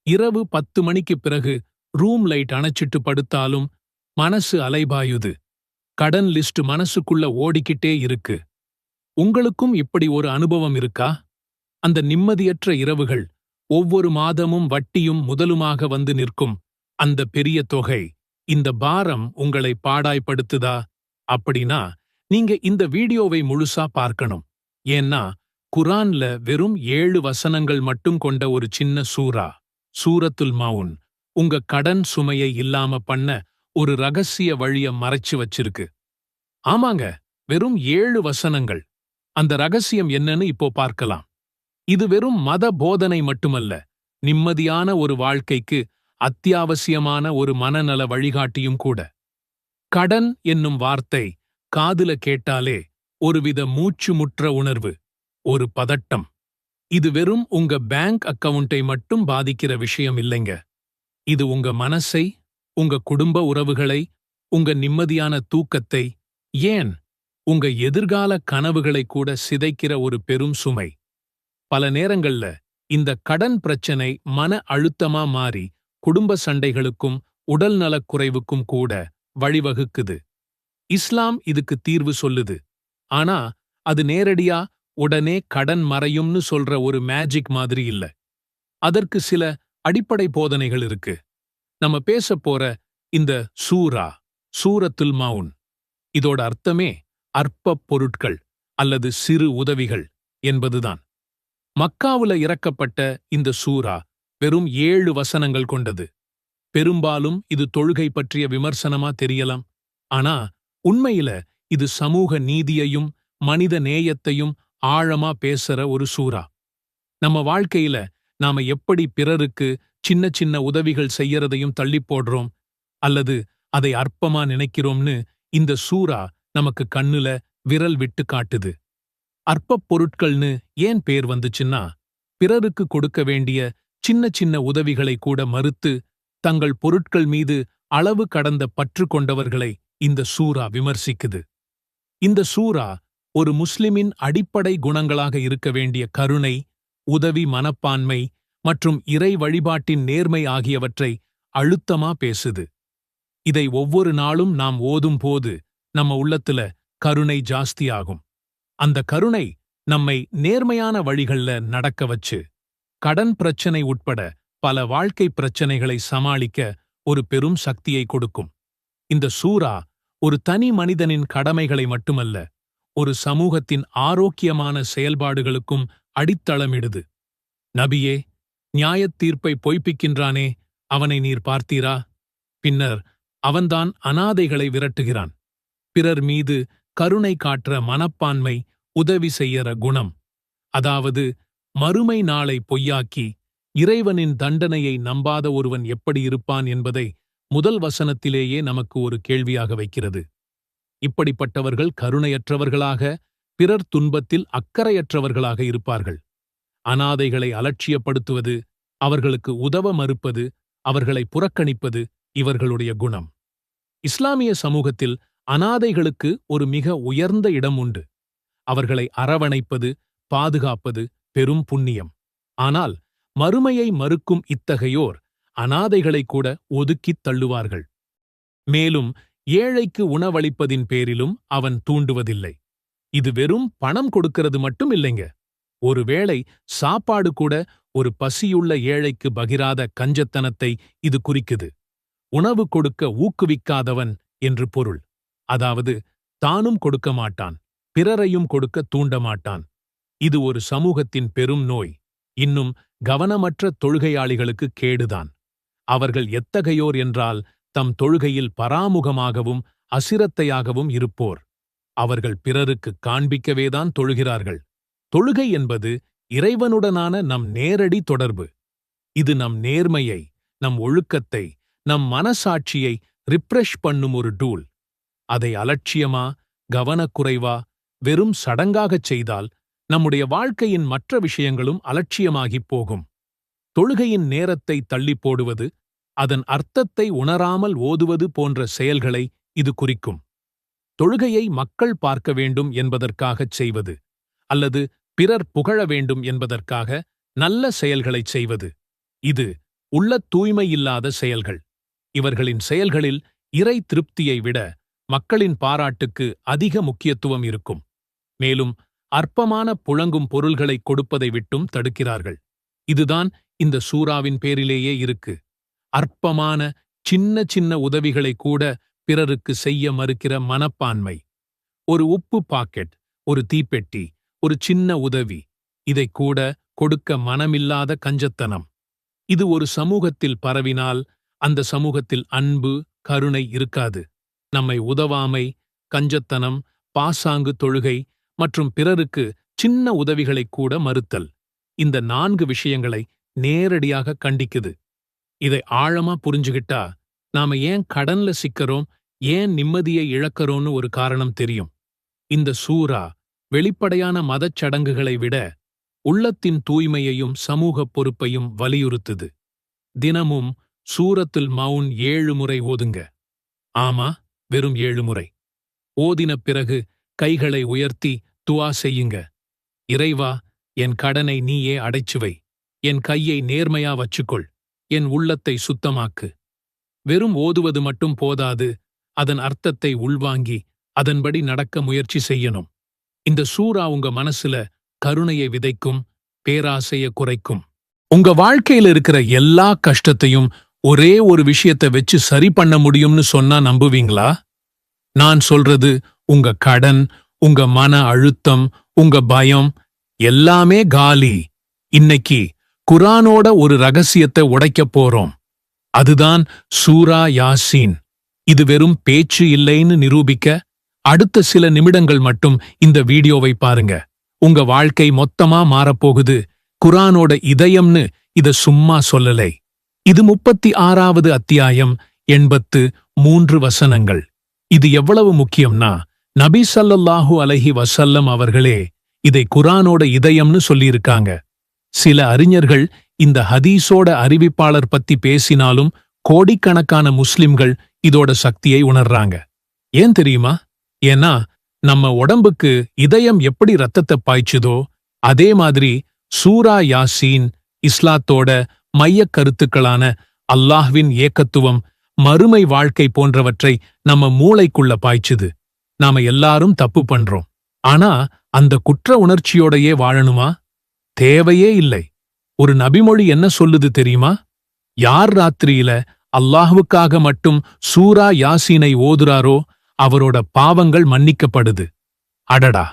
இரவு 10 மணிக்குப் பிறகு room light அணைச்சிட்டு படுத்தாலும் மனசு அலைபாயுது. கடன் லிஸ்ட் மனசுக்குள்ள ஓடிக்கிட்டே இருக்கு. உங்களுக்கும் இப்படி ஒரு அனுபவம் இருக்கா? அந்த நிம்மதியற்ற இரவுகள், ஒவ்வொரு மாதமும் வட்டியும் முதலுமாக வந்து நிற்கும் அந்த பெரிய தொகை, இந்த பாரம் உங்களை பாடாய்ப்படுத்துதா? அப்படின்னா நீங்க இந்த வீடியோவை முழுசா பார்க்கணும். ஏன்னா குர்ஆன்ல வெறும் 7 வசனங்கள் மட்டும் கொண்ட ஒரு சின்ன சூரத்துல் மவுன் உங்க கடன் சுமையை இல்லாம பண்ண ஒரு ரகசிய வழிய மறைச்சு வச்சிருக்கு. ஆமாங்க, வெறும் 7 வசனங்கள். அந்த ரகசியம் என்னன்னு இப்போ பார்க்கலாம். இது வெறும் மத போதனை மட்டுமல்ல, நிம்மதியான ஒரு வாழ்க்கைக்கு அத்தியாவசியமான ஒரு மனநல வழிகாட்டியும் கூட. கடன் என்னும் வார்த்தை காதுல கேட்டாலே ஒருவித மூச்சு முற்ற உணர்வு, ஒரு பதட்டம். இது வெறும் உங்க பேங்க் அக்கவுண்டை மட்டும் பாதிக்கிற விஷயம் இல்லைங்க. இது உங்க மனசை, உங்க குடும்ப உறவுகளை, உங்க நிம்மதியான தூக்கத்தை, ஏன் உங்க எதிர்கால கனவுகளை கூட சிதைக்கிற ஒரு பெரும் சுமை. பல நேரங்கள்ல இந்த கடன் பிரச்சனை மன அழுத்தமா மாறி குடும்ப சண்டைகளுக்கும் உடல்நலக் குறைவுக்கும் கூட வழிவகுக்குது. இஸ்லாம் இதுக்கு தீர்வு சொல்லுது. ஆனா அது நேரடியா உடனே கடன் மறையும்னு சொல்ற ஒரு மேஜிக் மாதிரி இல்ல. அதற்கு சில அடிப்படை போதனைகள் இருக்கு. நம்ம பேசப் போற இந்த சூரத்துல் மவுன், இதோட அர்த்தமே அற்பப் பொருட்கள் அல்லது சிறு உதவிகள் என்பதுதான். மக்காவுல இறக்கப்பட்ட இந்த சூரா வெறும் 7 வசனங்கள் கொண்டது. பெரும்பாலும் இது தொழுகை பற்றிய விமர்சனமா தெரியலாம். ஆனா உண்மையில இது சமூக நீதியையும் மனித நேயத்தையும் ஆழமா பேசுற ஒரு சூரா. நம்ம வாழ்க்கையில நாம எப்படி பிறருக்கு சின்ன சின்ன உதவிகள் செய்யறதையும் தள்ளிப் போடுறோம் அல்லது அதை அற்பமா நினைக்கிறோம்னு இந்த சூரா நமக்கு கண்ணுல விரல் விட்டு காட்டுது. அற்பப் பொருட்கள்னு ஏன் பேர் வந்துச்சுன்னா, பிறருக்கு கொடுக்க வேண்டிய சின்ன சின்ன உதவிகளை கூட மறுத்து தங்கள் பொருட்கள் மீது அளவு கடந்த பற்று கொண்டவர்களை இந்த சூரா விமர்சிக்குது. இந்த சூரா ஒரு முஸ்லிமின் அடிப்படை குணங்களாக இருக்க வேண்டிய கருணை, உதவி மனப்பான்மை மற்றும் இறை வழிபாட்டின் நேர்மை ஆகியவற்றை அழுத்தமா பேசுது. இதை ஒவ்வொரு நாளும் நாம் ஓதும் போது நம்ம உள்ளத்துல கருணை ஜாஸ்தியாகும். அந்த கருணை நம்மை நேர்மையான வழிகள்ல நடக்க வச்சு கடன் பிரச்சனை உட்பட பல வாழ்க்கை பிரச்சனைகளை சமாளிக்க ஒரு பெரும் சக்தியை கொடுக்கும். இந்த சூரா ஒரு தனி மனிதனின் கடமைகளை மட்டுமல்ல, ஒரு சமூகத்தின் ஆரோக்கியமான செயல்பாடுகளுக்கும் அடித்தளமிடுது. நபியே, நியாயத் தீர்ப்பை பொய்ப்பிக்கின்றானே, அவனை நீர் பார்த்தீரா? பின்னர் அவன்தான் அனாதைகளை விரட்டுகிறான். பிறர் மீது கருணை காட்டுற மனப்பான்மை, உதவி செய்யற குணம். அதாவது மறுமை நாளை பொய்யாக்கி இறைவனின் தண்டனையை நம்பாத ஒருவன் எப்படி இருப்பான் என்பதை முதல் வசனத்திலேயே நமக்கு ஒரு கேள்வியாக வைக்கிறது. இப்படிப்பட்டவர்கள் கருணையற்றவர்களாக, பிறர் துன்பத்தில் அக்கறையற்றவர்களாக இருப்பார்கள். அனாதைகளை அலட்சியப்படுத்துவது, அவர்களுக்கு உதவ மறுப்பது, அவர்களை புறக்கணிப்பது இவர்களுடைய குணம். இஸ்லாமிய சமூகத்தில் அனாதைகளுக்கு ஒரு மிக உயர்ந்த இடம் உண்டு. அவர்களை அரவணைப்பது, பாதுகாப்பது பெரும் புண்ணியம். ஆனால் மறுமையை மறுக்கும் இத்தகையோர் அனாதைகளை கூட ஒதுக்கித் தள்ளுவார்கள். மேலும் ஏழைக்கு உணவளிப்பதின் பேரிலும் அவன் தூண்டுவதில்லை. இது வெறும் பணம் கொடுக்கிறது மட்டும் இல்லைங்க. ஒருவேளை சாப்பாடு கூட ஒரு பசியுள்ள ஏழைக்கு பகிராத கஞ்சத்தனத்தை இது குறிக்குது. உணவு கொடுக்க ஊக்குவிக்காதவன் என்று பொருள். அதாவது தானும் கொடுக்க மாட்டான், பிறரையும் கொடுக்க தூண்டமாட்டான். இது ஒரு சமூகத்தின் பெரும் நோய். இன்னும் கவனமற்ற தொழுகையாளிகளுக்கு கேடுதான். அவர்கள் எத்தகையோர் என்றால், தம் தொழுகையில் பராமுகமாகவும் அசிரத்தையாகவும் இருப்போர். அவர்கள் பிறருக்கு காண்பிக்கவேதான் தொழுகிறார்கள். தொழுகை என்பது இறைவனுடனான நம் நேரடி தொடர்பு. இது நம் நேர்மையை, நம் ஒழுக்கத்தை, நம் மனசாட்சியை ரிப்ரெஷ் பண்ணும் ஒரு டூல். அதை அலட்சியமா, கவனக்குறைவா, வெறும் சடங்காகச் செய்தால் நம்முடைய வாழ்க்கையின் மற்ற விஷயங்களும் அலட்சியமாகிப் போகும். தொழுகையின் நேரத்தை தள்ளிப் போடுவது, அதன் அர்த்தத்தை உணராமல் ஓதுவது போன்ற செயல்களை இது குறிக்கும். தொழுகையை மக்கள் பார்க்க வேண்டும் என்பதற்காகச் செய்வது, அல்லது பிறர் புகழ வேண்டும் என்பதற்காக நல்ல செயல்களைச் செய்வது, இது உள்ளத் தூய்மையில்லாத செயல்கள். இவர்களின் செயல்களில் இறை திருப்தியை விட மக்களின் பாராட்டுக்கு அதிக முக்கியத்துவம் இருக்கும். மேலும் அற்பமான புழங்கும் பொருள்களை கொடுப்பதை விட்டும் தடுக்கிறார்கள். இதுதான் இந்த சூராவின் பேரிலேயே இருக்கு. அற்பமான சின்ன சின்ன உதவிகளை கூட பிறருக்கு செய்ய மறுக்கிற மனப்பான்மை. ஒரு உப்பு பாக்கெட், ஒரு தீப்பெட்டி, ஒரு சின்ன உதவி, இதை கூட கொடுக்க மனமில்லாத கஞ்சத்தனம். இது ஒரு சமூகத்தில் பரவினால் அந்த சமூகத்தில் அன்பு, கருணை இருக்காது. நம்மை உதவாமை, கஞ்சத்தனம், பாசாங்கு தொழுகை மற்றும் பிறருக்கு சின்ன உதவிகளை கூட மறுத்தல், இந்த 4 விஷயங்களை நேரடியாக கண்டிக்குது. இதை ஆழமா புரிஞ்சுகிட்டா நாம ஏன் கடன்ல சிக்கறோம், ஏன் நிம்மதியை இழக்கறோம்னு ஒரு காரணம் தெரியும். இந்த சூரா வெளிப்படையான மதச் சடங்குகளை விட உள்ளத்தின் தூய்மையையும் சமூக பொறுப்பையும் வலியுறுத்துது. தினமும் சூரத்துல் மவுன் 7 முறை ஓதுங்க. ஆமா, வெறும் 7 முறை. ஓதின பிறகு கைகளை உயர்த்தி துஆ செய்யுங்க. இறைவா, என் கடனை நீயே அடைச்சுவை. என் கையை நேர்மையா வச்சுக்கொள். என் உள்ளத்தை சுத்தமாக்கு. வெறும் ஓதுவது மட்டும் போதாது, அதன் அர்த்தத்தை உள்வாங்கி அதன்படி நடக்க முயற்சி செய்யணும். இந்த சூரா உங்க மனசுல கருணையை விதைக்கும், பேராசைய குறைக்கும். உங்க வாழ்க்கையில இருக்கிற எல்லா கஷ்டத்தையும் ஒரே ஒரு விஷயத்தை வச்சு சரி பண்ண முடியும்னு சொன்னா நம்புவீங்களா? நான் சொல்றது, உங்க கடன், உங்க மன அழுத்தம், உங்க பயம் எல்லாமே காலி. இன்னைக்கு குர்ஆனோட ஒரு ரகசியத்தை உடைக்கப் போறோம். அதுதான் சூரா யாசீன். இது வெறும் பேச்சு இல்லைன்னு நிரூபிக்க அடுத்த சில நிமிடங்கள் மட்டும் இந்த வீடியோவை பாருங்க. உங்க வாழ்க்கை மொத்தமா மாறப்போகுது. குர்ஆனோட இதயம்னு இத சும்மா சொல்லலை. இது 36வது அத்தியாயம், 83 வசனங்கள். இது எவ்வளவு முக்கியம்னா, நபி ஸல்லல்லாஹு அலைஹி வஸல்லம் அவர்களே இதை குர்ஆனோட இதயம்னு சொல்லியிருக்காங்க. சில அறிஞர்கள் இந்த ஹதீஸோட அறிவிப்பாளர் பத்தி பேசினாலும் கோடிக்கணக்கான முஸ்லிம்கள் இதோட சக்தியை உணர்றாங்க. ஏன் தெரியுமா? ஏன்னா நம்ம உடம்புக்கு இதயம் எப்படி ரத்தத்தை பாய்ச்சுதோ அதே மாதிரி சூரா யாசீன் இஸ்லாத்தோட மையக் கருத்துக்களான அல்லாஹ்வின் ஏகத்துவம், மறுமை வாழ்க்கை போன்றவற்றை நம்ம மூளைக்குள்ள பாய்ச்சுது. நாம எல்லாரும் தப்பு பண்றோம். ஆனா அந்த குற்ற உணர்ச்சியோடையே வாழணுமா? தேவையே இல்லை. ஒரு நபிமொழி என்ன சொல்லுது தெரியுமா? யார் ராத்திரியில அல்லாஹ்வுக்காக மட்டும் சூரா யாசீனை ஓதுறாரோ அவரோட பாவங்கள் மன்னிக்கப்படுது. அடடா,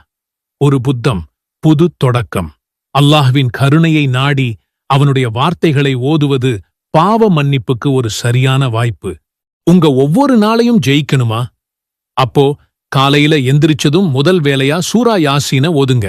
ஒரு புது தொடக்கம். அல்லாஹ்வின் கருணையை நாடி அவனுடைய வார்த்தைகளை ஓதுவது பாவ மன்னிப்புக்கு ஒரு சரியான வாய்ப்பு. உங்க ஒவ்வொரு நாளையும் ஜெயிக்கணுமா? அப்போ காலையில எந்திரிச்சதும் முதல் வேலையா சூரா யாசீனை ஓதுங்க.